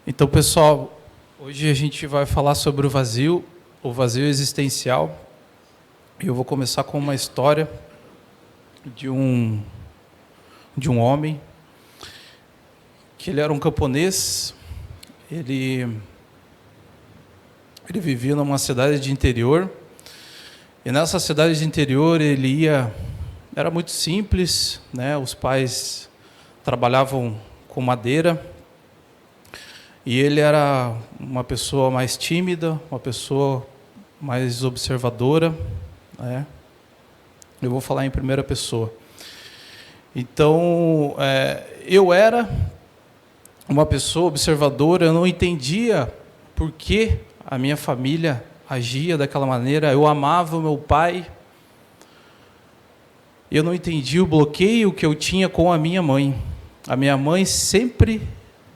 Então, pessoal, hoje a gente vai falar sobre o vazio existencial. E eu vou começar com uma história de um homem, que ele era um camponês. Ele vivia numa cidade de interior, e nessa cidade de interior era muito simples, né? Os pais trabalhavam com madeira, e ele era uma pessoa mais tímida, uma pessoa mais observadora, né? Eu vou falar em primeira pessoa. Então, eu era uma pessoa observadora, eu não entendia por que a minha família agia daquela maneira. Eu amava o meu pai, eu não entendia o bloqueio que eu tinha com a minha mãe. A minha mãe sempre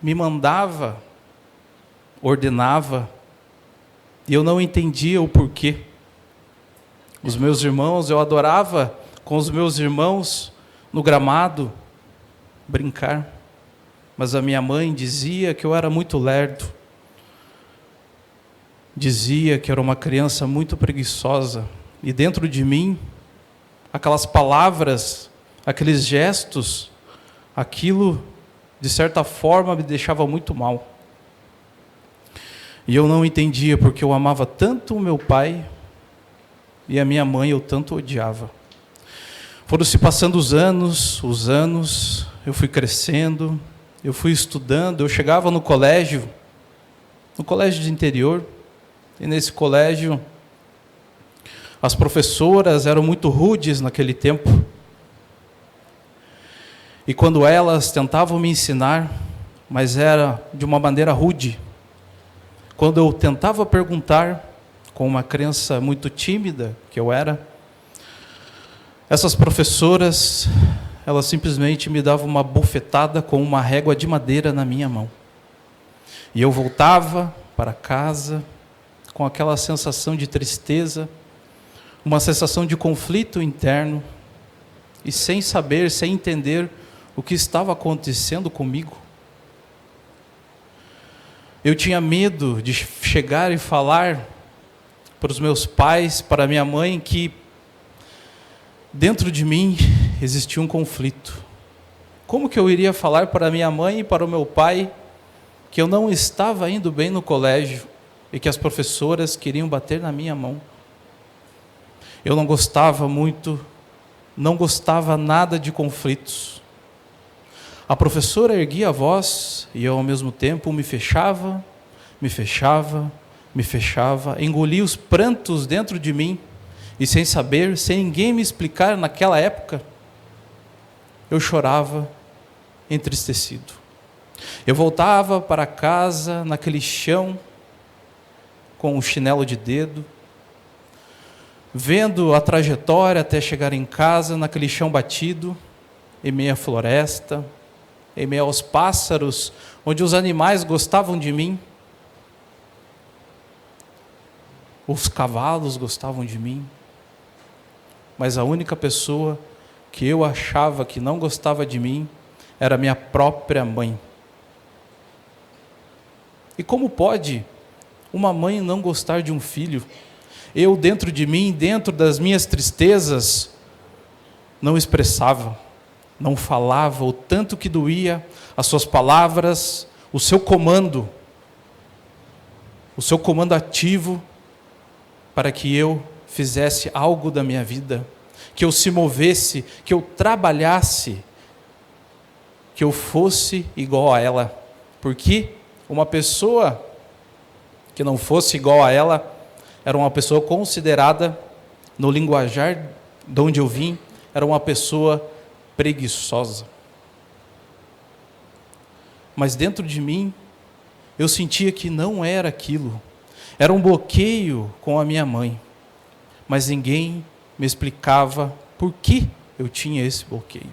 me mandava, ordenava, e eu não entendia o porquê. Os meus irmãos, eu adorava com os meus irmãos no gramado brincar, mas a minha mãe dizia que eu era muito lerdo, dizia que era uma criança muito preguiçosa, e dentro de mim, aquelas palavras, aqueles gestos, aquilo, de certa forma, me deixava muito mal. E eu não entendia porque eu amava tanto o meu pai e a minha mãe eu tanto odiava. Foram se passando os anos, eu fui crescendo, eu fui estudando, eu chegava no colégio de interior, e nesse colégio as professoras eram muito rudes naquele tempo. E quando elas tentavam me ensinar, mas era de uma maneira rude, quando eu tentava perguntar, com uma criança muito tímida que eu era, essas professoras, elas simplesmente me davam uma bofetada com uma régua de madeira na minha mão. E eu voltava para casa com aquela sensação de tristeza, uma sensação de conflito interno, e sem saber, sem entender o que estava acontecendo comigo. Eu tinha medo de chegar e falar para os meus pais, para minha mãe, que dentro de mim existia um conflito. Como que eu iria falar para minha mãe e para o meu pai que eu não estava indo bem no colégio e que as professoras queriam bater na minha mão? Eu não gostava nada de conflitos. A professora erguia a voz e eu, ao mesmo tempo, me fechava, engolia os prantos dentro de mim, e sem saber, sem ninguém me explicar naquela época, eu chorava entristecido. Eu voltava para casa naquele chão, com o chinelo de dedo, vendo a trajetória até chegar em casa, naquele chão batido, em meio à floresta, em meio aos pássaros, onde os animais gostavam de mim, os cavalos gostavam de mim, mas a única pessoa que eu achava que não gostava de mim era minha própria mãe. E como pode uma mãe não gostar de um filho? Eu, dentro de mim, dentro das minhas tristezas, não expressava, não falava, o tanto que doía as suas palavras, o seu comando ativo para que eu fizesse algo da minha vida, que eu se movesse, que eu trabalhasse, que eu fosse igual a ela. Porque uma pessoa que não fosse igual a ela era uma pessoa considerada, no linguajar de onde eu vim, era uma pessoa preguiçosa. Mas dentro de mim, eu sentia que não era aquilo. Era um bloqueio com a minha mãe. Mas ninguém me explicava por que eu tinha esse bloqueio.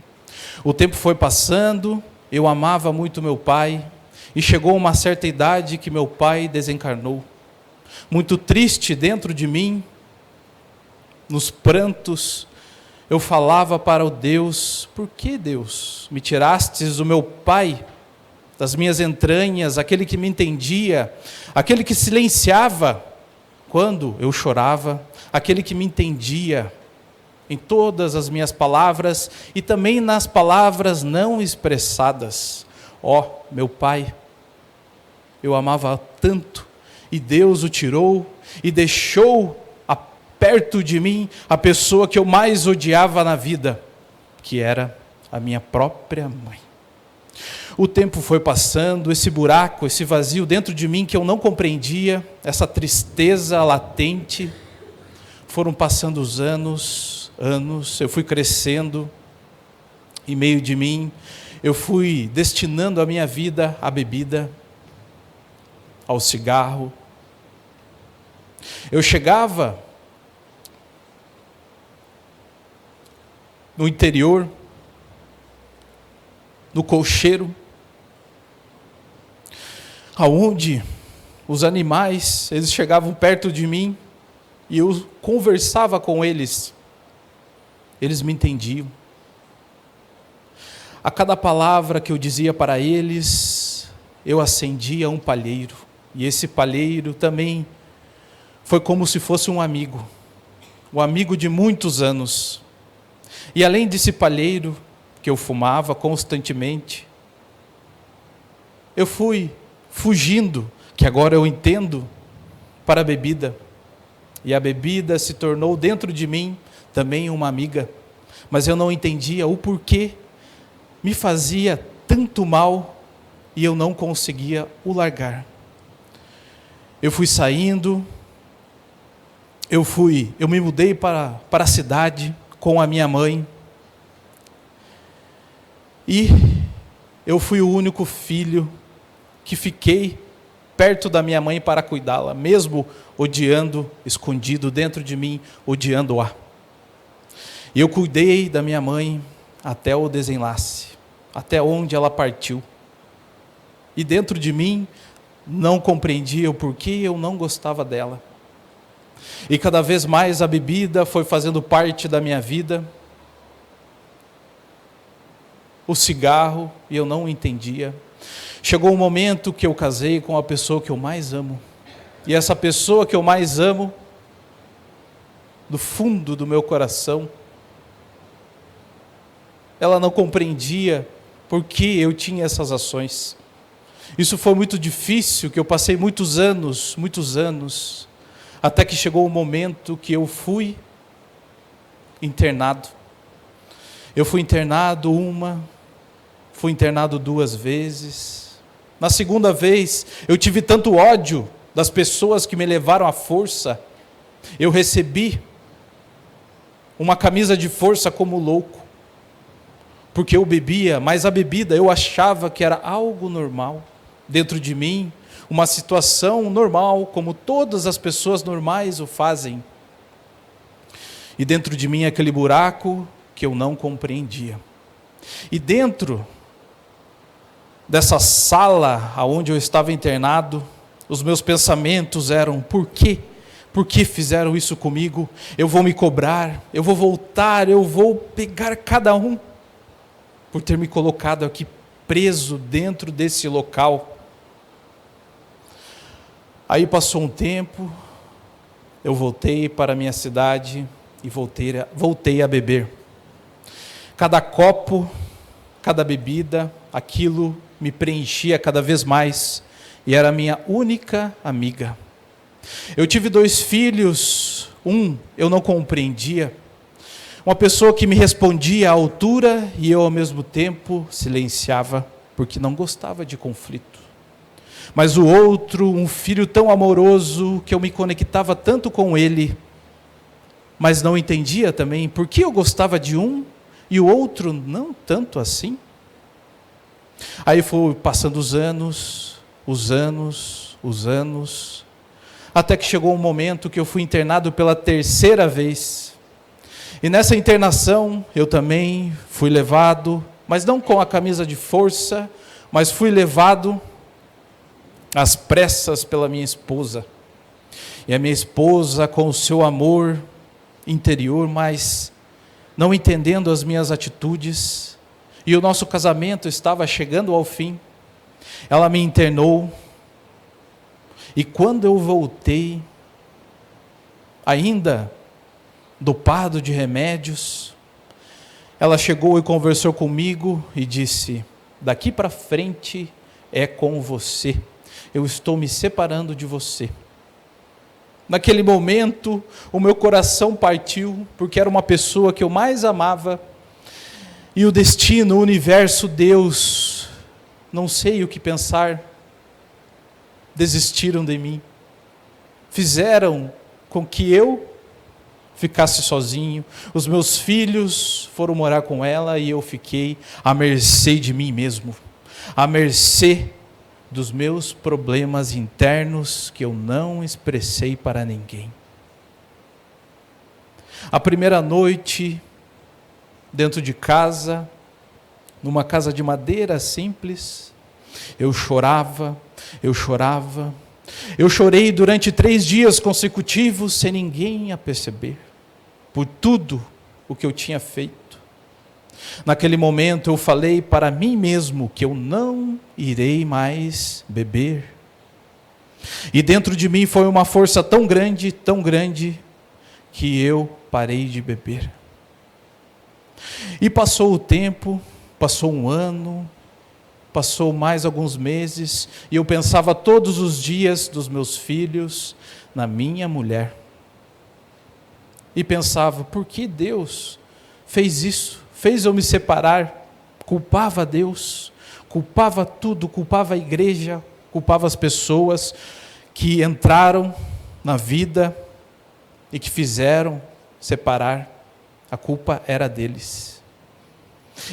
O tempo foi passando, eu amava muito meu pai, e chegou uma certa idade que meu pai desencarnou. Muito triste dentro de mim, nos prantos, eu falava para o Deus: por que, Deus, me tirastes o meu pai? das minhas entranhas, aquele que me entendia, aquele que silenciava quando eu chorava, aquele que me entendia em todas as minhas palavras e também nas palavras não expressadas. Ó, meu Pai, eu amava tanto e Deus o tirou e deixou perto de mim a pessoa que eu mais odiava na vida, que era a minha própria mãe. O tempo foi passando, esse buraco, esse vazio dentro de mim que eu não compreendia, essa tristeza latente, foram passando os anos, eu fui crescendo, em meio de mim, eu fui destinando a minha vida à bebida, ao cigarro. Eu chegava no interior, no cocheiro, aonde os animais, eles chegavam perto de mim e eu conversava com eles. Eles me entendiam. A cada palavra que eu dizia para eles, eu acendia um palheiro. E esse palheiro também foi como se fosse um amigo de muitos anos. E além desse palheiro que eu fumava constantemente, eu fui fugindo, que agora eu entendo, para a bebida. E a bebida se tornou dentro de mim também uma amiga. Mas eu não entendia o porquê me fazia tanto mal e eu não conseguia o largar. Eu fui saindo, eu me mudei para a cidade com a minha mãe. E eu fui o único filho que fiquei perto da minha mãe para cuidá-la, mesmo odiando, escondido dentro de mim, odiando-a. E eu cuidei da minha mãe até o desenlace, até onde ela partiu. E dentro de mim, não compreendia o porquê eu não gostava dela. E cada vez mais a bebida foi fazendo parte da minha vida. O cigarro, e eu não entendia. Chegou um momento que eu casei com a pessoa que eu mais amo. E essa pessoa que eu mais amo, do fundo do meu coração, ela não compreendia por que eu tinha essas ações. Isso foi muito difícil, que eu passei muitos anos, até que chegou o momento que eu fui internado. Eu fui internado fui internado 2 vezes. Na segunda vez, eu tive tanto ódio das pessoas que me levaram à força. Eu recebi uma camisa de força como louco, porque eu bebia, mas a bebida eu achava que era algo normal dentro de mim, uma situação normal, como todas as pessoas normais o fazem. E dentro de mim aquele buraco que eu não compreendia. E dentro dessa sala onde eu estava internado, os meus pensamentos eram: por quê? Por que fizeram isso comigo? Eu vou me cobrar, eu vou voltar, eu vou pegar cada um por ter me colocado aqui preso dentro desse local. Aí passou um tempo, eu voltei para a minha cidade e voltei a beber. Cada copo, cada bebida, aquilo me preenchia cada vez mais e era a minha única amiga. Eu tive 2 filhos, eu não compreendia, uma pessoa que me respondia à altura e eu ao mesmo tempo silenciava, porque não gostava de conflito. Mas o outro, um filho tão amoroso, que eu me conectava tanto com ele, mas não entendia também por que eu gostava de um e o outro não tanto assim. Aí foi passando os anos, até que chegou um momento que eu fui internado pela 3ª vez. E nessa internação eu também fui levado, mas não com a camisa de força, mas fui levado às pressas pela minha esposa. E a minha esposa, com o seu amor interior, mas não entendendo as minhas atitudes, e o nosso casamento estava chegando ao fim, Ela me internou, e quando eu voltei, ainda dopado de remédios, ela chegou e conversou comigo e disse: daqui para frente é com você, eu estou me separando de você. Naquele momento, o meu coração partiu, porque era uma pessoa que eu mais amava, e o destino, o universo, Deus, não sei o que pensar, desistiram de mim, fizeram com que eu ficasse sozinho, os meus filhos foram morar com ela e eu fiquei à mercê de mim mesmo, à mercê dos meus problemas internos que eu não expressei para ninguém. A primeira noite, dentro de casa, numa casa de madeira simples, eu chorava, eu chorei durante 3 dias consecutivos, sem ninguém a perceber, por tudo o que eu tinha feito. Naquele momento eu falei para mim mesmo que eu não irei mais beber. E dentro de mim foi uma força tão grande, que eu parei de beber. E passou o tempo, passou 1 ano, passou mais alguns meses, e eu pensava todos os dias dos meus filhos, na minha mulher. E pensava, por que Deus fez isso? Fez eu me separar? Culpava Deus, culpava tudo, culpava a igreja, culpava as pessoas que entraram na vida e que fizeram separar. A culpa era deles.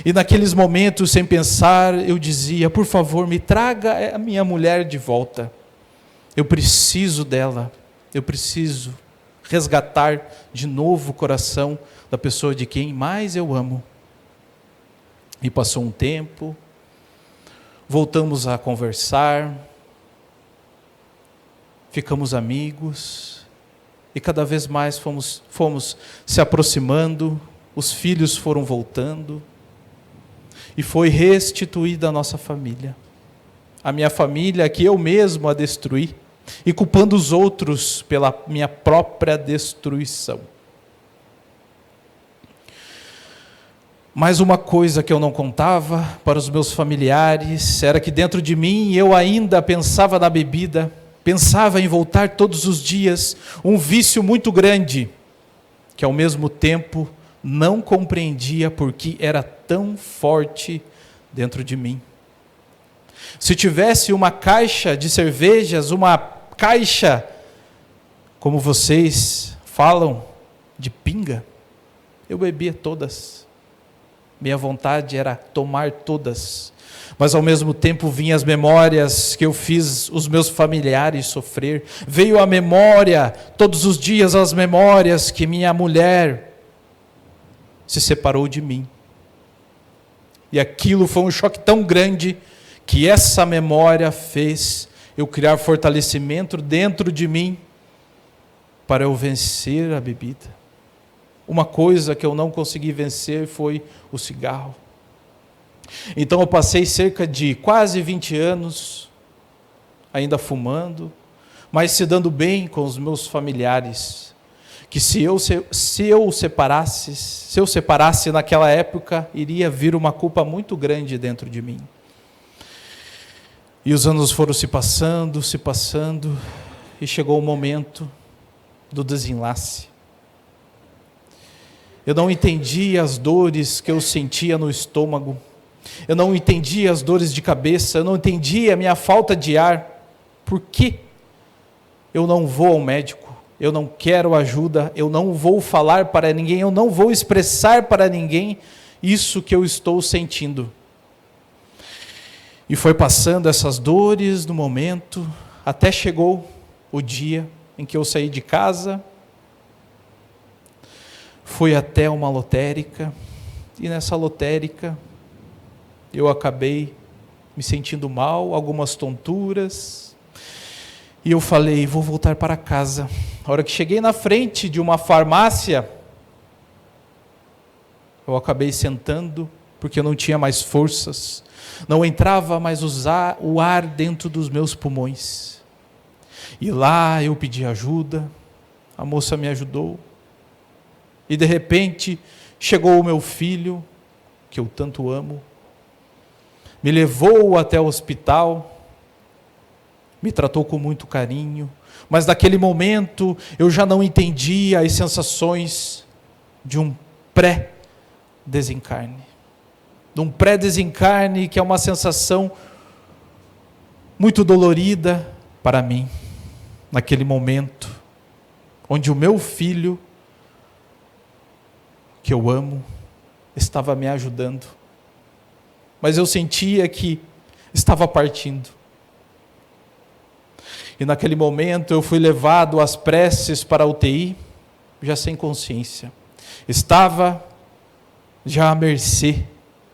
E naqueles momentos, sem pensar, eu dizia, por favor, me traga a minha mulher de volta. Eu preciso dela, eu preciso resgatar de novo o coração da pessoa de quem mais eu amo. E passou um tempo, voltamos a conversar, ficamos amigos, e cada vez mais fomos se aproximando, os filhos foram voltando, e foi restituída a nossa família. A minha família que eu mesmo a destruí, e culpando os outros pela minha própria destruição. Mas uma coisa que eu não contava para os meus familiares era que dentro de mim eu ainda pensava na bebida, pensava em voltar todos os dias, um vício muito grande, que ao mesmo tempo não compreendia porque era tão forte dentro de mim. Se tivesse uma caixa de cervejas, uma caixa, como vocês falam, de pinga, eu bebia todas. Minha vontade era tomar todas, mas ao mesmo tempo vinham as memórias que eu fiz os meus familiares sofrer. Veio a memória, todos os dias as memórias que minha mulher se separou de mim. E aquilo foi um choque tão grande que essa memória fez eu criar fortalecimento dentro de mim para eu vencer a bebida. Uma coisa que eu não consegui vencer foi o cigarro. Então eu passei cerca de quase 20 anos ainda fumando, mas se dando bem com os meus familiares, que se eu separasse naquela época, iria vir uma culpa muito grande dentro de mim. E os anos foram se passando, e chegou o momento do desenlace. Eu não entendia as dores que eu sentia no estômago, eu não entendia as dores de cabeça, eu não entendia a minha falta de ar. Por que eu não vou ao médico? Eu não quero ajuda, eu não vou falar para ninguém, eu não vou expressar para ninguém isso que eu estou sentindo. E foi passando essas dores no momento, até chegou o dia em que eu saí de casa, fui até uma lotérica, e nessa lotérica eu acabei me sentindo mal, algumas tonturas, e eu falei, vou voltar para casa. A hora que cheguei na frente de uma farmácia, eu acabei sentando, porque eu não tinha mais forças, não entrava mais o ar dentro dos meus pulmões. E lá eu pedi ajuda, a moça me ajudou, e de repente chegou o meu filho, que eu tanto amo, me levou até o hospital, me tratou com muito carinho, mas naquele momento eu já não entendia as sensações de um pré-desencarne. De um pré-desencarne que é uma sensação muito dolorida para mim, naquele momento, onde o meu filho, que eu amo, estava me ajudando, mas eu sentia que estava partindo. E naquele momento eu fui levado às preces para a UTI, já sem consciência. Estava já à mercê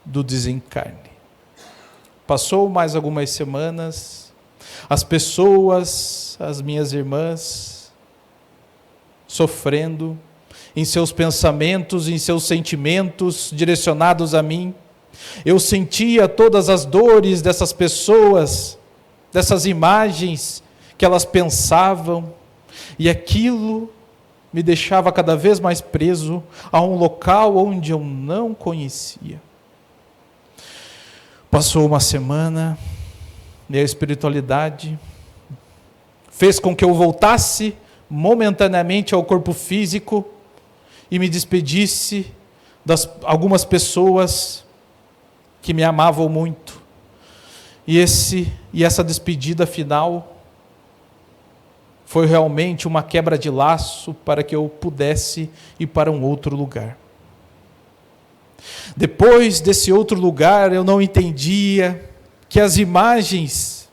do desencarne. Passou mais algumas semanas, as pessoas, as minhas irmãs, sofrendo em seus pensamentos, em seus sentimentos direcionados a mim. Eu sentia todas as dores dessas pessoas, dessas imagens que elas pensavam, e aquilo me deixava cada vez mais preso a um local onde eu não conhecia. Passou uma semana, e a espiritualidade fez com que eu voltasse momentaneamente ao corpo físico e me despedisse das algumas pessoas que me amavam muito. E essa despedida final foi realmente uma quebra de laço para que eu pudesse ir para um outro lugar. Depois desse outro lugar, eu não entendia que as imagens,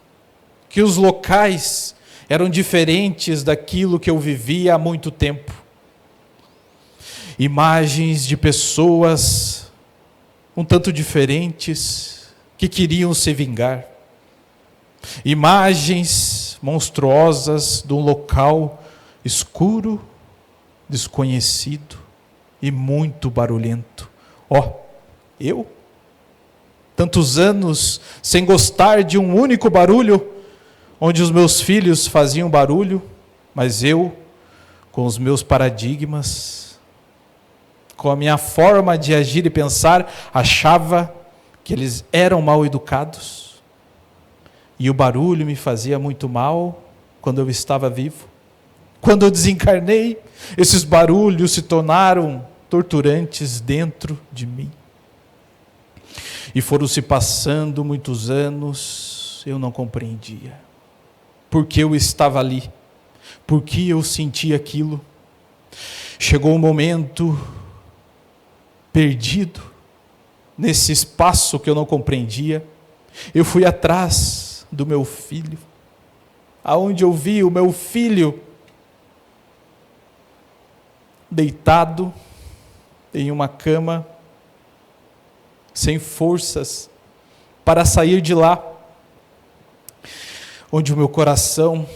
que os locais eram diferentes daquilo que eu vivia há muito tempo. Imagens de pessoas um tanto diferentes, que queriam se vingar. Imagens monstruosas de um local escuro, desconhecido e muito barulhento. Eu? Tantos anos sem gostar de um único barulho, onde os meus filhos faziam barulho, mas eu, com os meus paradigmas, com a minha forma de agir e pensar, achava que eles eram mal educados. E o barulho me fazia muito mal quando eu estava vivo. Quando eu desencarnei, esses barulhos se tornaram torturantes dentro de mim. E foram se passando muitos anos, eu não compreendia. Por que eu estava ali? Por que eu sentia aquilo? Chegou um momento perdido, nesse espaço que eu não compreendia. Eu fui atrás do meu filho, aonde eu vi o meu filho deitado em uma cama, sem forças para sair de lá, onde o meu coração,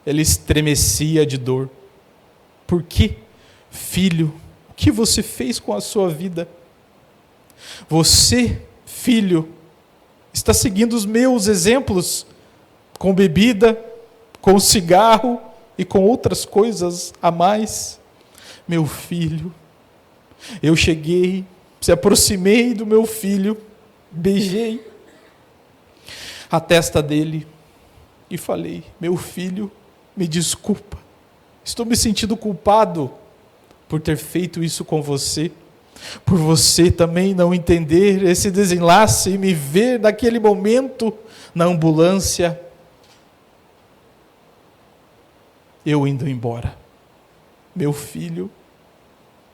ele estremecia de dor. Por que, filho, o que você fez com a sua vida? Você, filho, está seguindo os meus exemplos, com bebida, com cigarro e com outras coisas a mais. Meu filho, eu cheguei, se aproximei do meu filho, beijei a testa dele e falei: meu filho, me desculpa, estou me sentindo culpado por ter feito isso com você, por você também não entender esse desenlace e me ver naquele momento na ambulância, eu indo embora. Meu filho,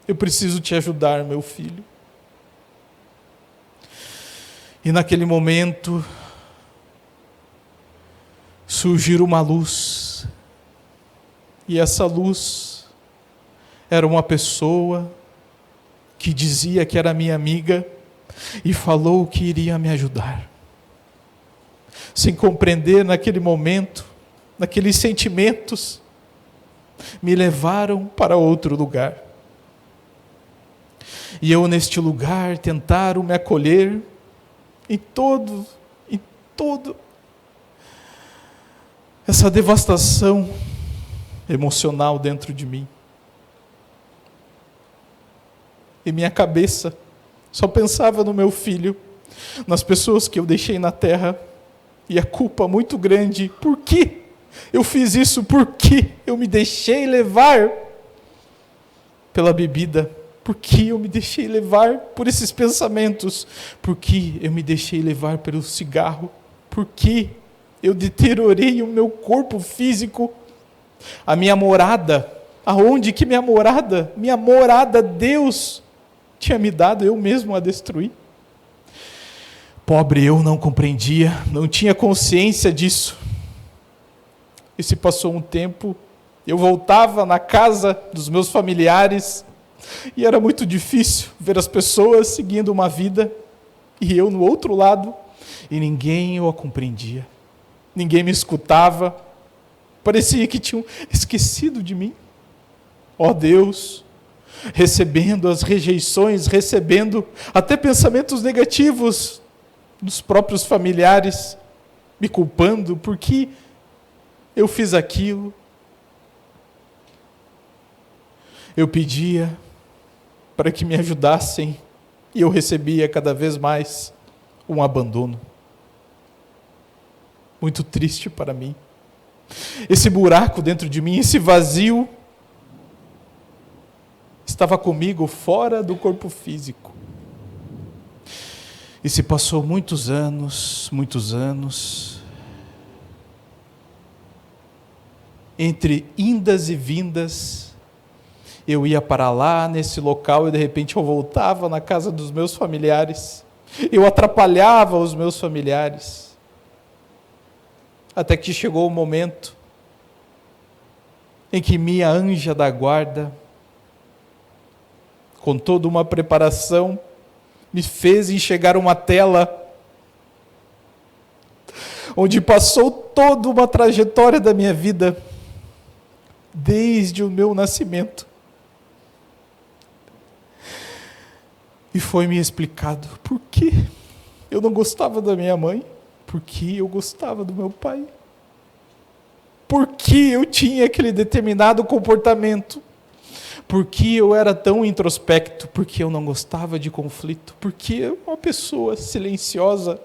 eu preciso te ajudar, meu filho. E naquele momento surgiu uma luz, e essa luz era uma pessoa que dizia que era minha amiga e falou que iria me ajudar. Sem compreender naquele momento, naqueles sentimentos, me levaram para outro lugar. E eu neste lugar tentaram me acolher em todo essa devastação emocional dentro de mim. E minha cabeça só pensava no meu filho, nas pessoas que eu deixei na terra, e a culpa muito grande. Por que eu fiz isso? Por que eu me deixei levar pela bebida? Por que eu me deixei levar por esses pensamentos? Por que eu me deixei levar pelo cigarro? Por que eu deteriorei o meu corpo físico? A minha morada, aonde que minha morada? Minha morada Deus tinha me dado, eu mesmo a destruí. Pobre eu, não compreendia, não tinha consciência disso. E se passou um tempo, eu voltava na casa dos meus familiares, e era muito difícil ver as pessoas seguindo uma vida, e eu no outro lado, e ninguém o compreendia, ninguém me escutava, parecia que tinham esquecido de mim. Ó Deus, recebendo as rejeições, recebendo até pensamentos negativos dos próprios familiares, me culpando porque eu fiz aquilo. Eu pedia para que me ajudassem e eu recebia cada vez mais um abandono. Muito triste para mim. Esse buraco dentro de mim, esse vazio, estava comigo fora do corpo físico. E se passou muitos anos, entre indas e vindas, eu ia para lá, nesse local, e de repente eu voltava na casa dos meus familiares, eu atrapalhava os meus familiares, até que chegou o momento em que minha anja da guarda, com toda uma preparação, me fez enxergar uma tela onde passou toda uma trajetória da minha vida, desde o meu nascimento. E foi me explicado por que eu não gostava da minha mãe, por que eu gostava do meu pai, por que eu tinha aquele determinado comportamento, por que eu era tão introspecto, por que eu não gostava de conflito, por que eu uma pessoa silenciosa,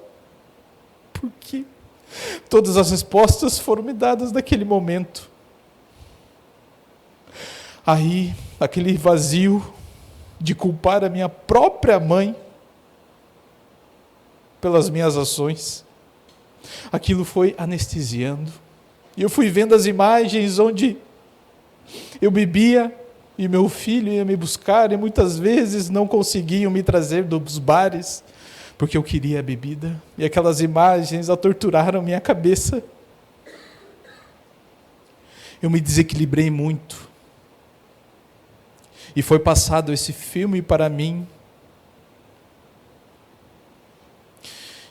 por que? Todas as respostas foram me dadas naquele momento. Aí, aquele vazio de culpar a minha própria mãe pelas minhas ações, aquilo foi anestesiando. E eu fui vendo as imagens onde eu bebia e meu filho ia me buscar, e muitas vezes não conseguiam me trazer dos bares, porque eu queria a bebida, e aquelas imagens torturaram minha cabeça. Eu me desequilibrei muito, e foi passado esse filme para mim,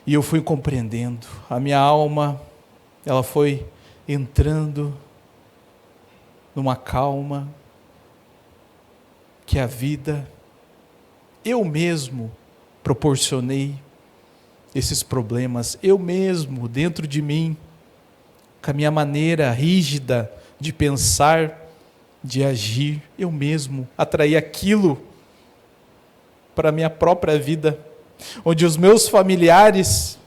e eu fui compreendendo, a minha alma, ela foi entrando numa calma, que a vida, eu mesmo proporcionei esses problemas, eu mesmo, dentro de mim, com a minha maneira rígida de pensar, de agir, eu mesmo atraí aquilo para a minha própria vida, onde os meus familiares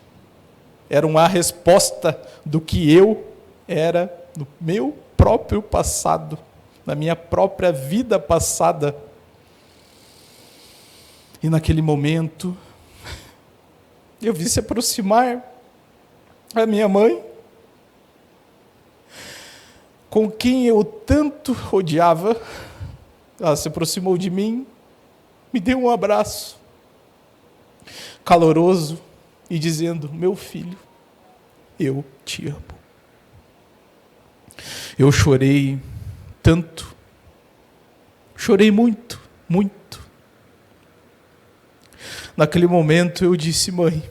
eram a resposta do que eu era no meu próprio passado, na minha própria vida passada. E naquele momento, eu vi se aproximar a minha mãe, com quem eu tanto odiava. Ela se aproximou de mim, me deu um abraço caloroso e dizendo: meu filho, eu te amo. Eu chorei tanto, chorei muito, muito. Naquele momento eu disse: mãe,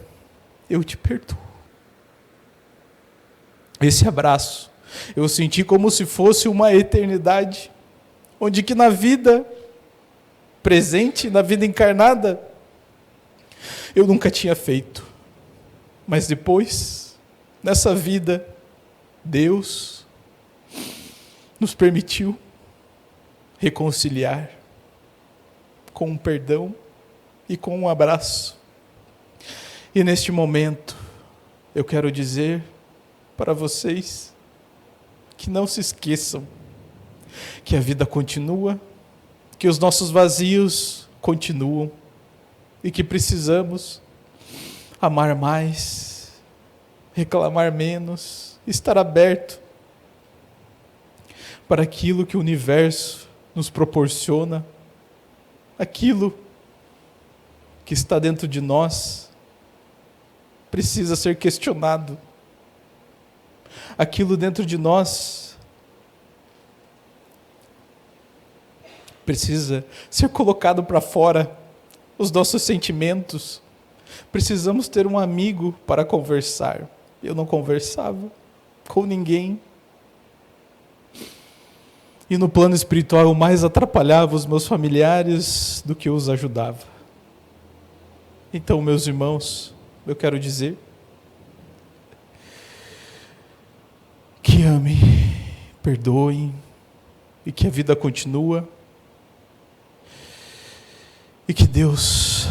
eu te perdoo. Esse abraço, eu senti como se fosse uma eternidade, onde que na vida presente na vida encarnada, eu nunca tinha feito. Mas depois, nessa vida, Deus nos permitiu reconciliar com um perdão e com um abraço. E neste momento, eu quero dizer para vocês que não se esqueçam que a vida continua, que os nossos vazios continuam e que precisamos amar mais, reclamar menos, estar aberto para aquilo que o universo nos proporciona, aquilo que está dentro de nós precisa ser questionado. Aquilo dentro de nós precisa ser colocado para fora. Os nossos sentimentos. Precisamos ter um amigo para conversar. Eu não conversava com ninguém. E no plano espiritual eu mais atrapalhava os meus familiares do que os ajudava. Então, meus irmãos, eu quero dizer que amem, perdoem e que a vida continua e que Deus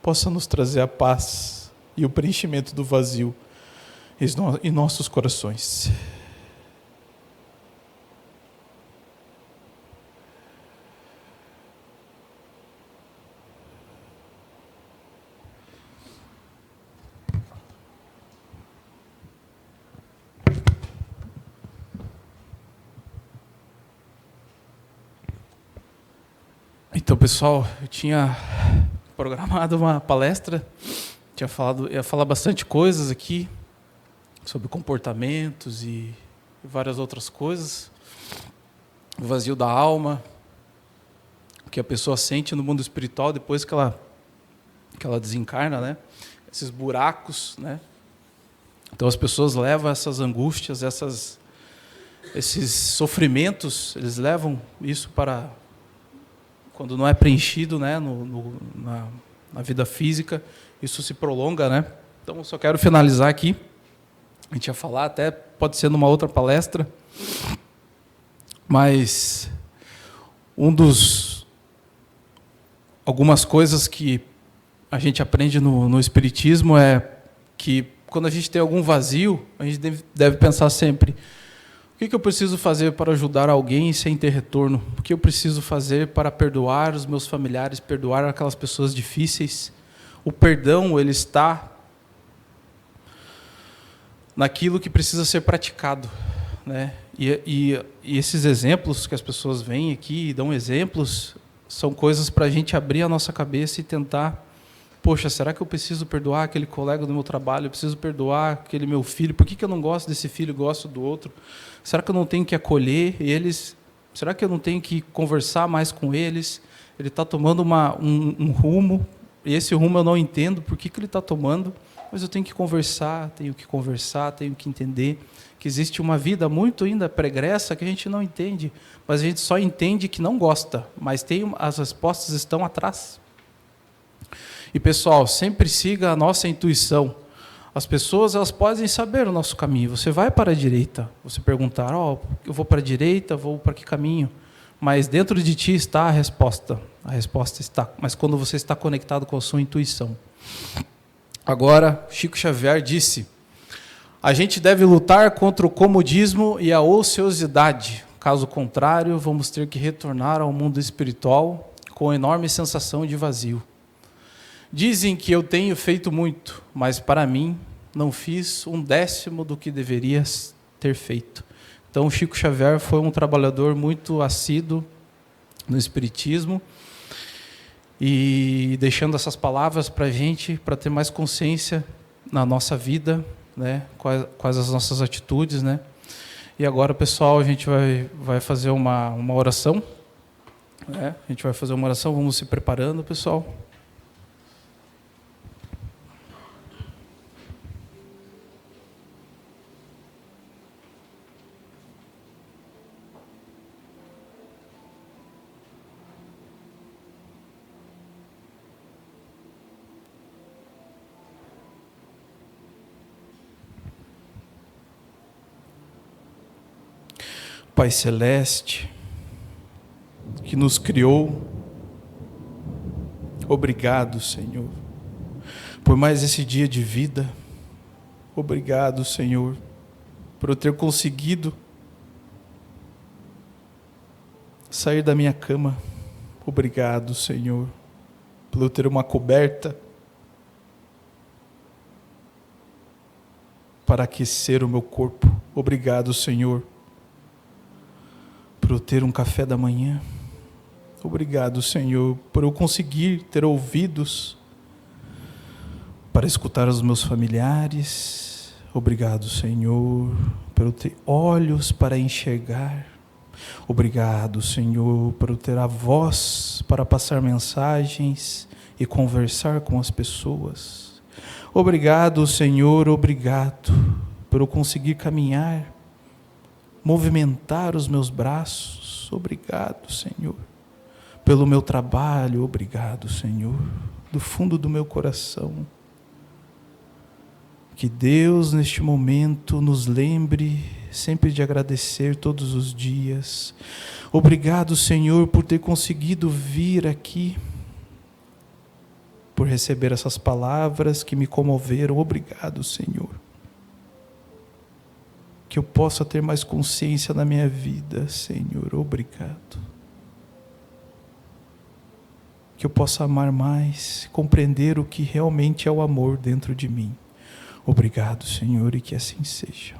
possa nos trazer a paz e o preenchimento do vazio em nossos corações. Então, pessoal, eu tinha programado uma palestra, ia falar bastante coisas aqui, sobre comportamentos e várias outras coisas, o vazio da alma, o que a pessoa sente no mundo espiritual depois que ela desencarna, né? Esses buracos, né? Então as pessoas levam essas angústias, esses sofrimentos, eles levam isso para quando não é preenchido, né, na vida física, isso se prolonga, né? Então, eu só quero finalizar aqui. A gente ia falar, até pode ser numa outra palestra, mas algumas coisas que a gente aprende no Espiritismo é que quando a gente tem algum vazio, a gente deve pensar sempre: o que eu preciso fazer para ajudar alguém sem ter retorno? O que eu preciso fazer para perdoar os meus familiares, perdoar aquelas pessoas difíceis? O perdão, ele está naquilo que precisa ser praticado, né? E esses exemplos que as pessoas vêm aqui e dão exemplos, são coisas para a gente abrir a nossa cabeça e tentar: poxa, será que eu preciso perdoar aquele colega do meu trabalho? Eu preciso perdoar aquele meu filho? Por que eu não gosto desse filho e gosto do outro? Será que eu não tenho que acolher eles? Será que eu não tenho que conversar mais com eles? Ele está tomando um rumo, e esse rumo eu não entendo por que ele está tomando, mas eu tenho que conversar, tenho que entender que existe uma vida muito ainda pregressa que a gente não entende, mas a gente só entende que não gosta, mas as respostas estão atrás. E, pessoal, sempre siga a nossa intuição. As pessoas, elas podem saber o nosso caminho. Você vai para a direita, você perguntar: eu vou para a direita, vou para que caminho? Mas dentro de ti está a resposta. A resposta está, mas quando você está conectado com a sua intuição. Agora, Chico Xavier disse: a gente deve lutar contra o comodismo e a ociosidade. Caso contrário, vamos ter que retornar ao mundo espiritual com enorme sensação de vazio. Dizem que eu tenho feito muito, mas para mim não fiz 1/10 do que deveria ter feito. Então, Chico Xavier foi um trabalhador muito assíduo no Espiritismo, e deixando essas palavras para a gente, para ter mais consciência na nossa vida, né? Quais as nossas atitudes, né? E agora, pessoal, a gente vai fazer uma oração, né? A gente vai fazer uma oração, vamos se preparando, pessoal. Pai Celeste, que nos criou, obrigado, Senhor, por mais esse dia de vida. Obrigado, Senhor, por eu ter conseguido sair da minha cama. Obrigado, Senhor, por eu ter uma coberta para aquecer o meu corpo. Obrigado, Senhor, por eu ter um café da manhã. Obrigado, Senhor, por eu conseguir ter ouvidos para escutar os meus familiares. Obrigado, Senhor, por eu ter olhos para enxergar. Obrigado, Senhor, por eu ter a voz para passar mensagens e conversar com as pessoas. Obrigado, Senhor, obrigado por eu conseguir caminhar, movimentar os meus braços. Obrigado, Senhor, pelo meu trabalho. Obrigado, Senhor, do fundo do meu coração. Que Deus, neste momento, nos lembre sempre de agradecer todos os dias. Obrigado, Senhor, por ter conseguido vir aqui, por receber essas palavras que me comoveram. Obrigado, Senhor. Que eu possa ter mais consciência na minha vida, Senhor. Obrigado. Que eu possa amar mais, compreender o que realmente é o amor dentro de mim. Obrigado, Senhor, e que assim seja.